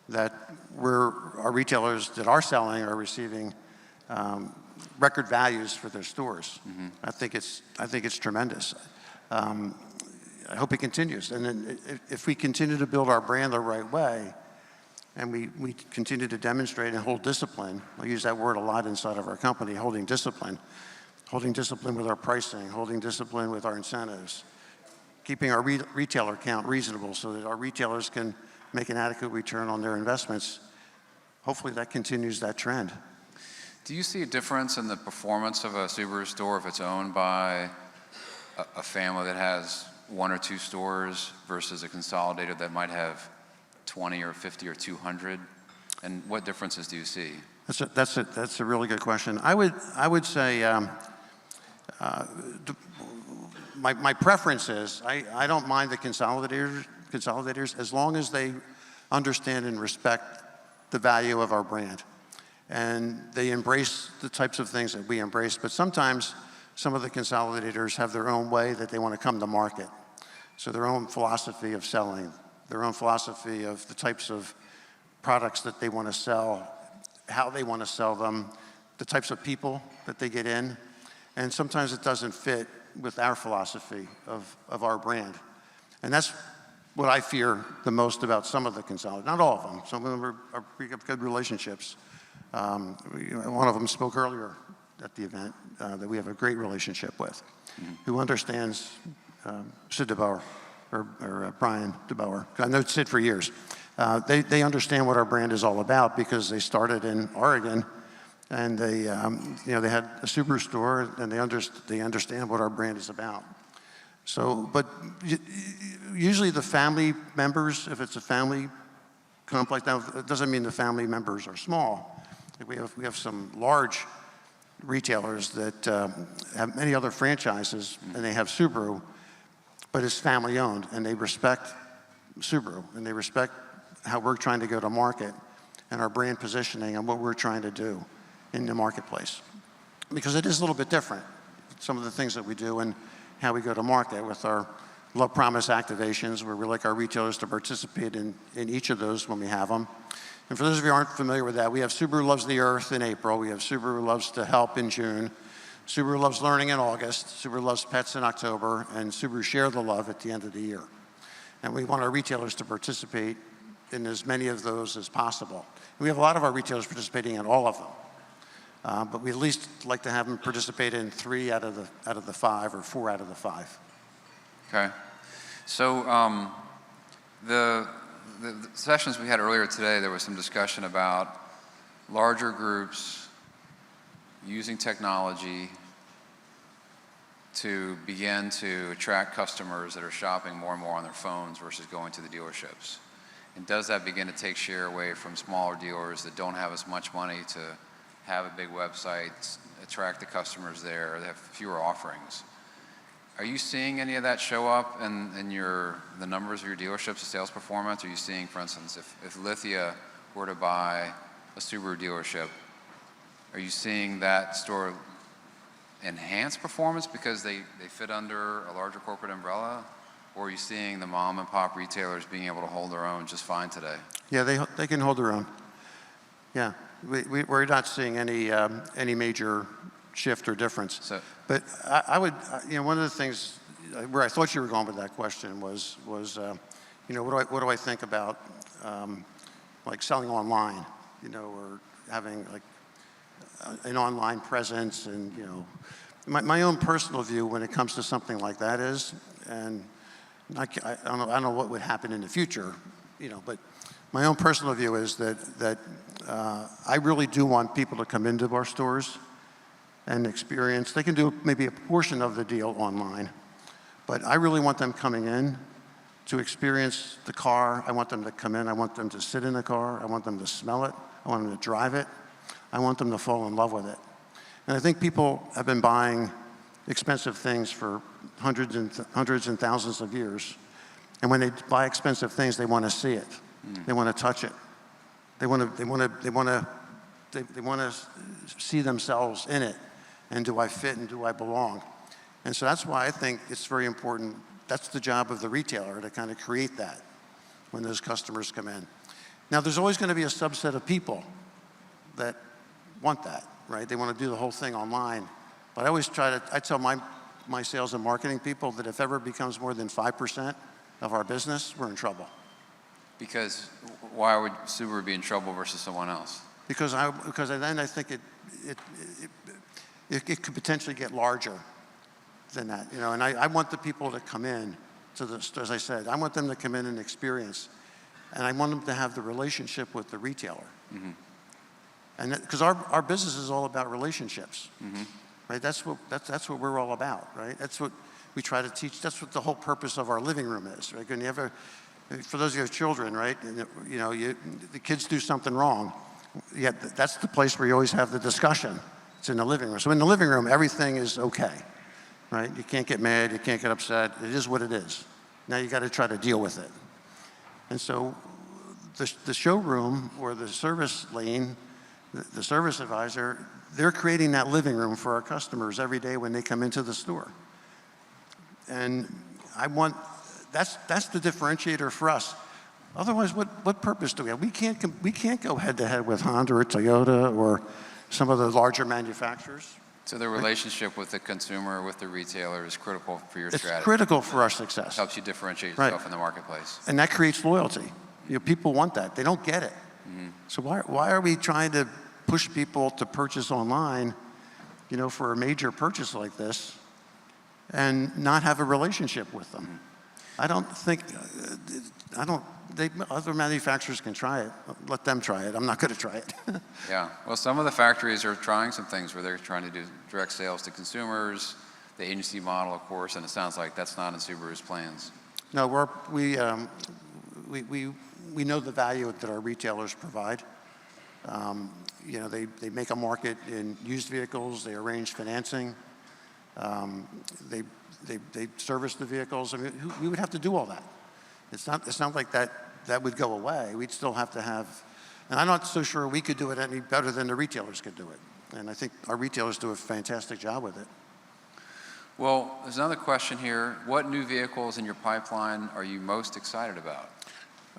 that our retailers that are selling are receiving record values for their stores. I think it's tremendous. I hope it continues. And then if we continue to build our brand the right way, and we continue to demonstrate and hold discipline, I use that word a lot inside of our company, holding discipline with our pricing, holding discipline with our incentives, keeping our retailer count reasonable so that our retailers can make an adequate return on their investments. Hopefully that continues that trend. Do you see a difference in the performance of a Subaru store if it's owned by a family that has 1 or 2 stores versus a consolidator that might have 20 or 50 or 200? And what differences do you see? That's a really good question. I would say my preference is I don't mind the consolidators as long as they understand and respect the value of our brand, and they embrace the types of things that we embrace. But sometimes some of the consolidators have their own way that they want to come to market, so their own philosophy of selling, their own philosophy of the types of products that they want to sell, how they want to sell them, the types of people that they get in, and sometimes it doesn't fit with our philosophy of our brand. And that's what I fear the most about some of the consolidators. Not all of them. Some of them we have good relationships. One of them spoke earlier at the event that we have a great relationship with, who understands Sid DeBauer, or Brian DeBauer. I know Sid for years. They understand what our brand is all about because they started in Oregon, and they had a Subaru store, and they understand what our brand is about. So, but usually the family members, if it's a family complex, now it doesn't mean the family members are small. We have some large retailers that have many other franchises, and they have Subaru, but it's family owned, and they respect Subaru, and they respect how we're trying to go to market and our brand positioning and what we're trying to do in the marketplace. Because it is a little bit different, some of the things that we do and how we go to market with our Love Promise activations, where we like our retailers to participate in each of those when we have them. And for those of you who aren't familiar with that, we have Subaru Loves the Earth in April, we have Subaru Loves to Help in June, Subaru Loves Learning in August, Subaru Loves Pets in October, and Subaru Share the Love at the end of the year. And we want our retailers to participate in as many of those as possible. We have a lot of our retailers participating in all of them, but we at least like to have them participate in 3 out of the 5 or 4 out of the 5. Okay, so the sessions we had earlier today, there was some discussion about larger groups using technology to begin to attract customers that are shopping more and more on their phones versus going to the dealerships. And does that begin to take share away from smaller dealers that don't have as much money to have a big website, attract the customers there, they have fewer offerings? Are you seeing any of that show up in the numbers of your dealerships, the sales performance? Are you seeing, for instance, if Lithia were to buy a Subaru dealership, are you seeing that store enhance performance because they fit under a larger corporate umbrella? Or are you seeing the mom and pop retailers being able to hold their own just fine today? Yeah, they can hold their own. Yeah, we're not seeing any major shift or difference. So, but I would, one of the things where I thought you were going with that question was what do I think about like selling online, or having like an online presence, and my own personal view when it comes to something like that is, and I don't know what would happen in the future, but my own personal view is that I really do want people to come into our stores and experience. They can do maybe a portion of the deal online, but I really want them coming in to experience the car. I want them to come in. I want them to sit in the car. I want them to smell it. I want them to drive it. I want them to fall in love with it. And I think people have been buying expensive things for hundreds and thousands of years. And when they buy expensive things, they want to see it. They want to touch it. They want to see themselves in it. And do I fit and do I belong? And so that's why I think it's very important. That's the job of the retailer, to kind of create that when those customers come in. Now, there's always going to be a subset of people that want that, right? They want to do the whole thing online. But I tell my sales and marketing people that if ever it becomes more than 5% of our business, we're in trouble. Because why would Subaru be in trouble versus someone else? Because then I think it could potentially get larger than that, and I want the people to come in to this, as I said, I want them to come in and experience, and I want them to have the relationship with the retailer. And because our business is all about relationships, right? That's what we're all about, right? That's what we try to teach. That's what the whole purpose of our living room is, right? When you have For those of you who have children, right? You know, the kids do something wrong. Yet that's the place where you always have the discussion. It's in the living room. So in the living room, everything is okay, right? You can't get mad, you can't get upset. It is what it is. Now you got to try to deal with it. And so the showroom or the service lane, the service advisor, they're creating that living room for our customers every day when they come into the store. And that's the differentiator for us. Otherwise, what purpose do we have? We can't go head to head with Honda or Toyota or some of the larger manufacturers. So the relationship with the consumer, with the retailer is critical for your strategy. It's critical for our success. Helps you differentiate yourself in the marketplace. And that creates loyalty. You know, people want that. They don't get it. So why are we trying to push people to purchase online, you know, for a major purchase like this and not have a relationship with them? I don't think, other manufacturers can try it. Let them try it. I'm not going to try it. Yeah. Well, some of the factories are trying some things where they're trying to do direct sales to consumers, the agency model, of course, and it sounds like that's not in Subaru's plans. No, we know the value that our retailers provide. You know, they make a market in used vehicles. They arrange financing. They service the vehicles. I mean, we would have to do all that. It's not like that would go away. We'd still have to have, and I'm not so sure we could do it any better than the retailers could do it. And I think our retailers do a fantastic job with it. Well, there's another question here. What new vehicles in your pipeline are you most excited about?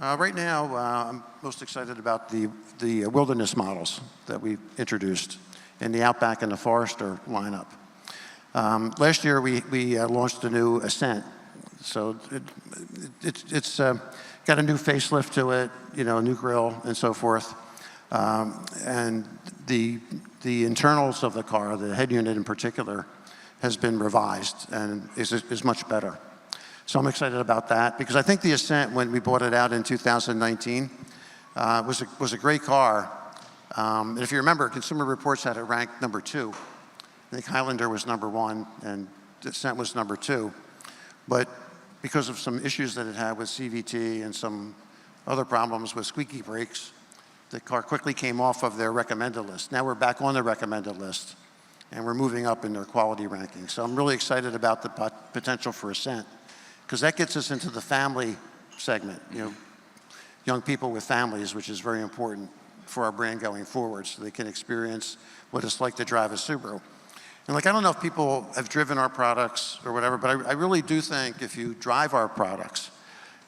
Right now, I'm most excited about the wilderness models that we introduced in the Outback and the Forester lineup. Last year, we launched a new Ascent. So it's got a new facelift to it, you know, a new grille and so forth. And the internals of the car, the head unit in particular, has been revised and is much better. So I'm excited about that because I think the Ascent, when we brought it out in 2019, was a great car. And if you remember, Consumer Reports had it ranked number 2. I think Highlander was number 1 and Ascent was number 2. But because of some issues that it had with CVT and some other problems with squeaky brakes, the car quickly came off of their recommended list. Now we're back on the recommended list, and we're moving up in their quality ranking. So I'm really excited about the potential for Ascent, because that gets us into the family segment, you know, young people with families, which is very important for our brand going forward, so they can experience what it's like to drive a Subaru. And like, I don't know if people have driven our products or whatever, but I really do think if you drive our products,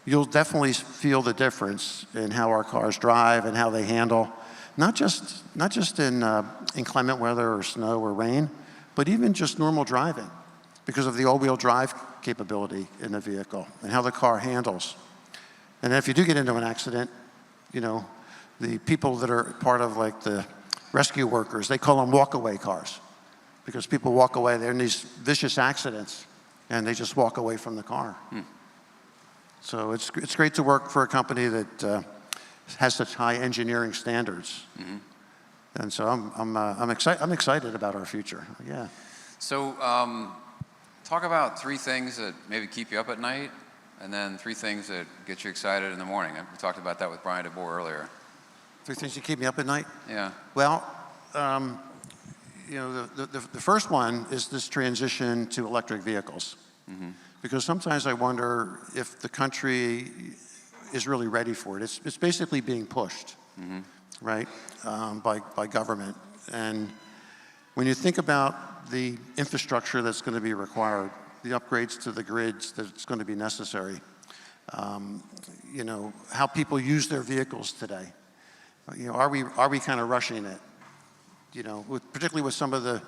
you'll definitely feel the difference in how our cars drive and how they handle, not just in inclement weather or snow or rain, but even just normal driving because of the all-wheel drive capability in the vehicle and how the car handles. And if you do get into an accident, you know, the people that are part of like the rescue workers, they call them walk-away cars, because people walk away, they're in these vicious accidents, and they just walk away from the car. So it's great to work for a company that has such high engineering standards. And so I'm excited about our future. Yeah. So talk about 3 things that maybe keep you up at night, and then 3 things that get you excited in the morning. We talked about that with Brian DeBoer earlier. 3 things that keep me up at night? Yeah. Well, you know, the first one is this transition to electric vehicles. Because sometimes I wonder if the country is really ready for it. It's basically being pushed, right, by government. And when you think about the infrastructure that's going to be required, the upgrades to the grids that's going to be necessary, you know, how people use their vehicles today. You know, are we kind of rushing it? You know, particularly with some of the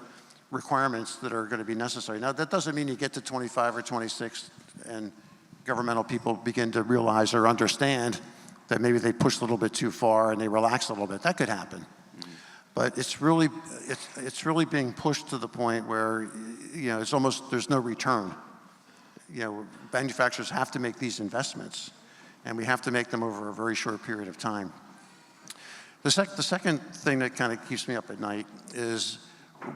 requirements that are going to be necessary. Now, that doesn't mean you get to 25 or 26 and governmental people begin to realize or understand that maybe they pushed a little bit too far and they relaxed a little bit. That could happen. But it's really being pushed to the point where, you know, it's almost, there's no return. You know, manufacturers have to make these investments, and we have to make them over a very short period of time. The second thing that kind of keeps me up at night is,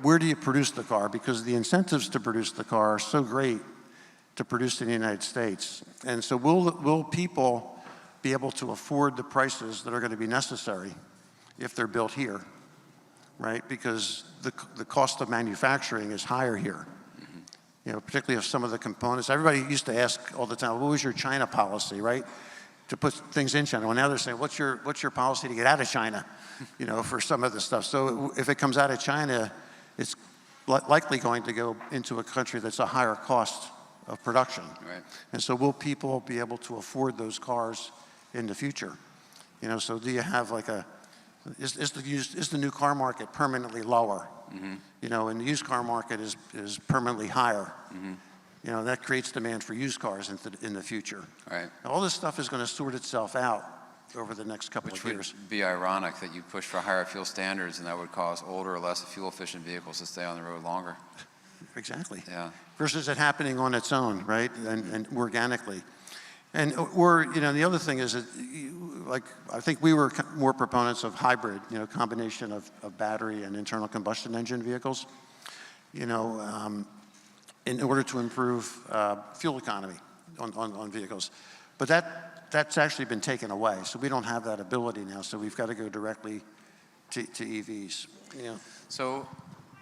where do you produce the car? Because the incentives to produce the car are so great to produce in the United States. And so will people be able to afford the prices that are going to be necessary if they're built here, right? Because the cost of manufacturing is higher here. You know, particularly if some of the components, everybody used to ask all the time, what was your China policy, right? To put things in China. Well, now they're saying, what's your policy to get out of China, you know, for some of the stuff. So if it comes out of China, it's likely going to go into a country that's a higher cost of production. Right. And so will people be able to afford those cars in the future? You know, so do you have like is the new car market permanently lower? You know, and the used car market is permanently higher. You know, that creates demand for used cars in the future. Right. All this stuff is going to sort itself out over the next couple Which of years. would be ironic that you push for higher fuel standards, and that would cause older or less fuel-efficient vehicles to stay on the road longer. Exactly. Yeah. Versus it happening on its own, right, and organically. And you know, the other thing is that, like, I think we were more proponents of hybrid, you know, combination of battery and internal combustion engine vehicles, you know, in order to improve fuel economy on vehicles. But that's actually been taken away, so we don't have that ability now, so we've got to go directly to EVs, you know. So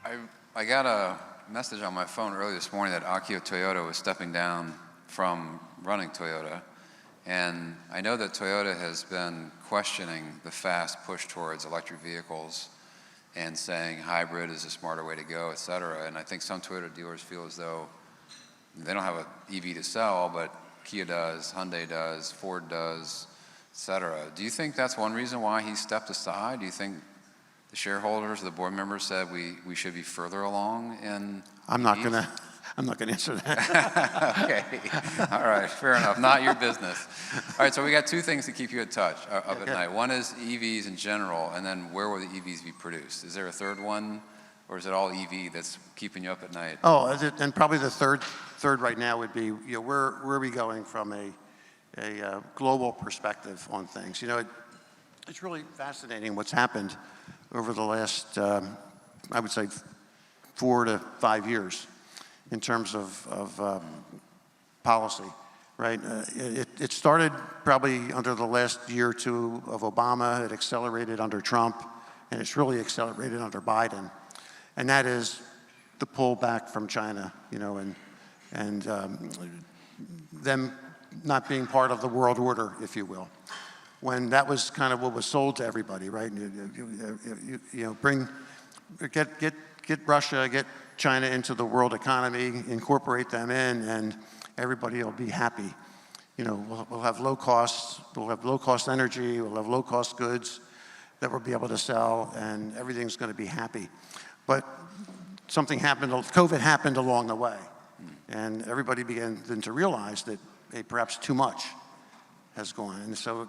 I got a message on my phone earlier this morning that Akio Toyota was stepping down from running Toyota. And I know that Toyota has been questioning the fast push towards electric vehicles and saying hybrid is a smarter way to go, et cetera. And I think some Toyota dealers feel as though they don't have an EV to sell, but Kia does, Hyundai does, Ford does, et cetera. Do you think that's one reason why he stepped aside? Do you think the shareholders, the board members said we should be further along in I'm not going to answer that. Okay, all right, fair enough, not your business. All right, so we got two things to keep you at touch up at night. One is EVs in general, and then where will the EVs be produced? Is there a third one, or is it all EV that's keeping you up at night? Oh, and probably the third right now would be, you know, where are we going from a global perspective on things? You know, it's really fascinating what's happened over the last, I would say, 4 to 5 years in terms of policy, right? It started probably under the last year or two of Obama. It accelerated under Trump, and it's really accelerated under Biden. And that is the pullback from China, you know, and them not being part of the world order, if you will. When that was kind of what was sold to everybody, right? You know, get Russia, get China into the world economy, incorporate them in, and everybody will be happy. You know, we'll have low costs, we'll have low cost energy, we'll have low cost goods that we'll be able to sell, and everything's going to be happy. But something happened, COVID happened along the way, and everybody began then to realize that perhaps too much has gone. And so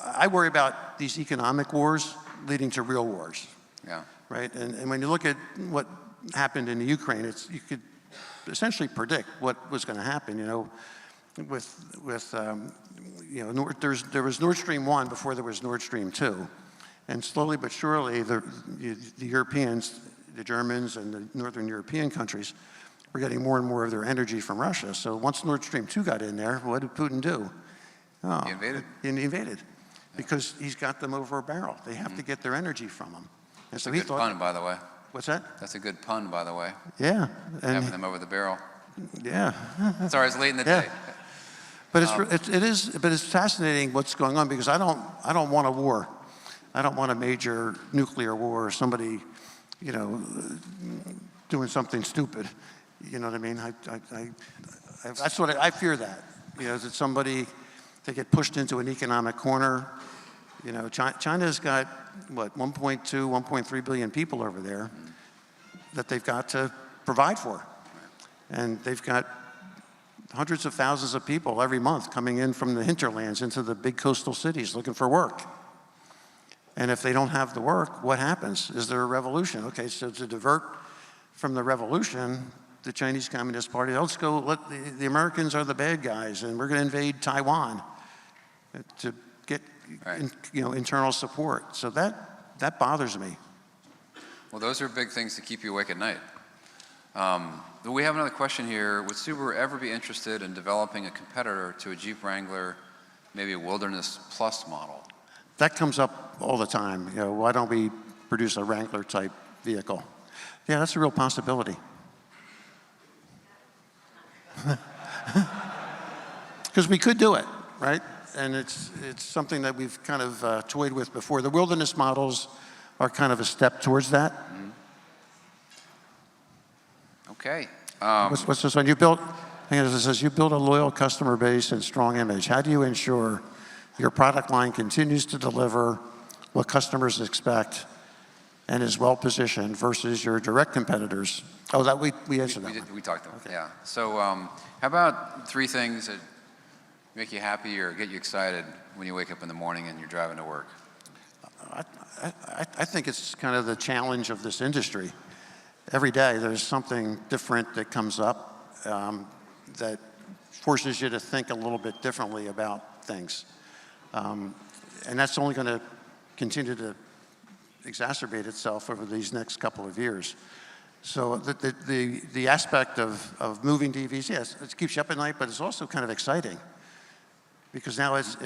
I worry about these economic wars leading to real wars. Yeah. Right, and when you look at what happened in the Ukraine, you could essentially predict what was going to happen. You know, you know, there was Nord Stream 1 before there was Nord Stream 2, and slowly but surely the Europeans, the Germans, and the Northern European countries were getting more and more of their energy from Russia. So once Nord Stream 2 got in there, what did Putin do? Oh, He invaded. He invaded, because he's got them over a barrel. They have to get their energy from him. And so That's a good pun, by the way. What's that? That's a good pun, by the way. Yeah. Having them over the barrel. Yeah. Sorry, it's late in the day. But it's fascinating what's going on, because I don't want a war. I don't want a major nuclear war or somebody, you know, doing something stupid. You know what I mean? I fear that. You know, that somebody, they get pushed into an economic corner. You know, China's got, what, 1.2, 1.3 billion people over there that they've got to provide for. And they've got hundreds of thousands of people every month coming in from the hinterlands into the big coastal cities looking for work. And if they don't have the work, what happens? Is there a revolution? Okay, so to divert from the revolution, the Chinese Communist Party, let's go, the Americans are the bad guys, and we're going to invade Taiwan to get you know, internal support. So that bothers me. Well, those are big things to keep you awake at night. We have another question here. Would Subaru ever be interested in developing a competitor to a Jeep Wrangler maybe a Wilderness Plus model? That comes up all the time. You know, why don't we produce a Wrangler type vehicle? Yeah, that's a real possibility. Because we could do it, right? And it's something that we've kind of toyed with before. The Wilderness models are kind of a step towards that. Mm-hmm. Okay. What's this one? You built, I think it says, you build a loyal customer base and strong image. How do you ensure your product line continues to deliver what customers expect and is well positioned versus your direct competitors? Oh, that we answered that one. We talked about it, Okay. yeah. So how about 3 things that make you happy or get you excited when you wake up in the morning and you're driving to work? I think it's kind of the challenge of this industry. Every day there's something different that comes up that forces you to think a little bit differently about things. And that's only going to continue to exacerbate itself over these next couple of years. So the aspect of moving to EVs, yes, it keeps you up at night, but it's also kind of exciting because now it's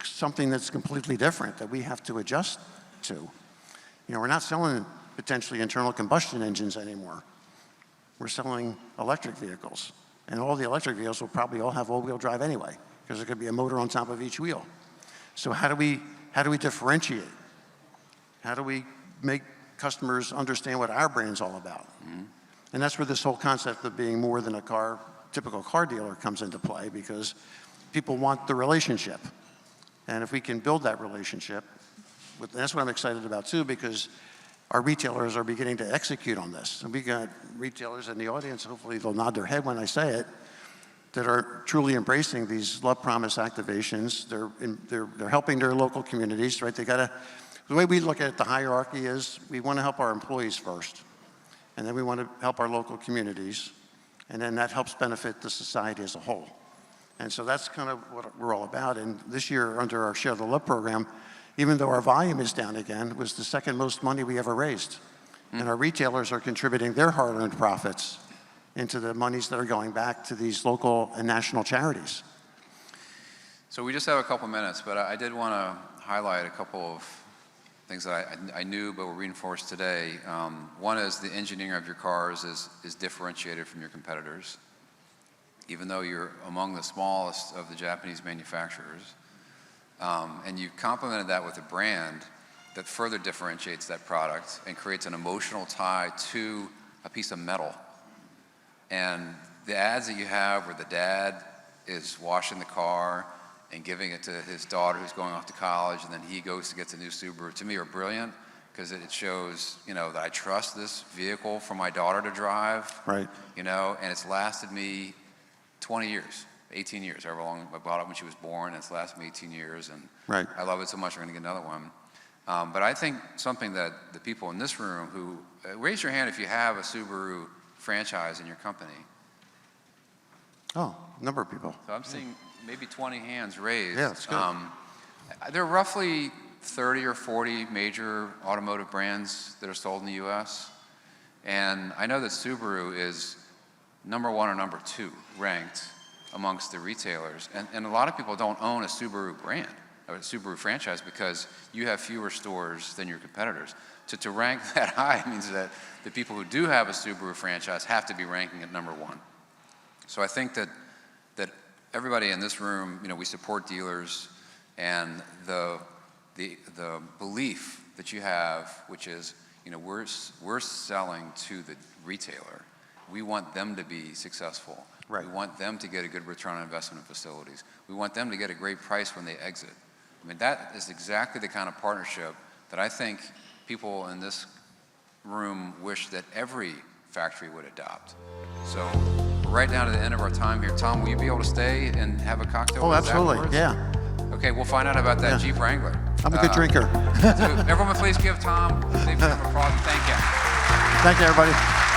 something that's completely different that we have to adjust to. You know, we're not selling potentially internal combustion engines anymore. We're selling electric vehicles, and all the electric vehicles will probably all have all-wheel drive anyway, because there could be a motor on top of each wheel. So how do we differentiate? How do we make customers understand what our brand's all about? Mm-hmm. And that's where this whole concept of being more than a typical car dealer comes into play, because people want the relationship. And if we can build that relationship, that's what I'm excited about too, because our retailers are beginning to execute on this. And we got retailers in the audience, hopefully they'll nod their head when I say it, that are truly embracing these love promise activations. They're helping their local communities, right? The way we look at it, the hierarchy is we want to help our employees first, and then we want to help our local communities, and then that helps benefit the society as a whole. And so that's kind of what we're all about. And this year, under our Share the Love program, even though our volume is down again, it was the second most money we ever raised. And our retailers are contributing their hard-earned profits into the monies that are going back to these local and national charities. So we just have a couple minutes, but I did want to highlight a couple of things that I knew but were reinforced today. One is the engineering of your cars is differentiated from your competitors, even though you're among the smallest of the Japanese manufacturers. And you complemented that with a brand that further differentiates that product and creates an emotional tie to a piece of metal. And the ads that you have where the dad is washing the car and giving it to his daughter who's going off to college, and then he goes to get the new Subaru, to me are brilliant, because it shows, you know, that I trust this vehicle for my daughter to drive. Right. You know, and it's lasted me 20 years, 18 years, however long. I bought it when she was born, and it's lasted me 18 years, and right. I love it so much, I'm gonna get another one. But I think something that the people in this room who, raise your hand if you have a Subaru franchise in your company. Oh, a number of people. So I'm seeing maybe 20 hands raised. Yeah, that's good. There are roughly 30 or 40 major automotive brands that are sold in the US. And I know that Subaru is number 1 or number 2 ranked amongst the retailers. And a lot of people don't own a Subaru brand, or a Subaru franchise, because you have fewer stores than your competitors. To rank that high means that the people who do have a Subaru franchise have to be ranking at number 1. So I think that everybody in this room, you know, we support dealers, and the belief that you have, which is, you know, we're selling to the retailer. We want them to be successful. Right. We want them to get a good return on investment in facilities. We want them to get a great price when they exit. I mean, that is exactly the kind of partnership that I think people in this room wish that every factory would adopt. So we're right down to the end of our time here. Tom, will you be able to stay and have a cocktail? Oh, with us absolutely, afterwards? yeah. Okay, we'll find out about that Jeep Wrangler. I'm a good drinker. Everyone please give Tom a big round of applause and thank you. Thank you, everybody.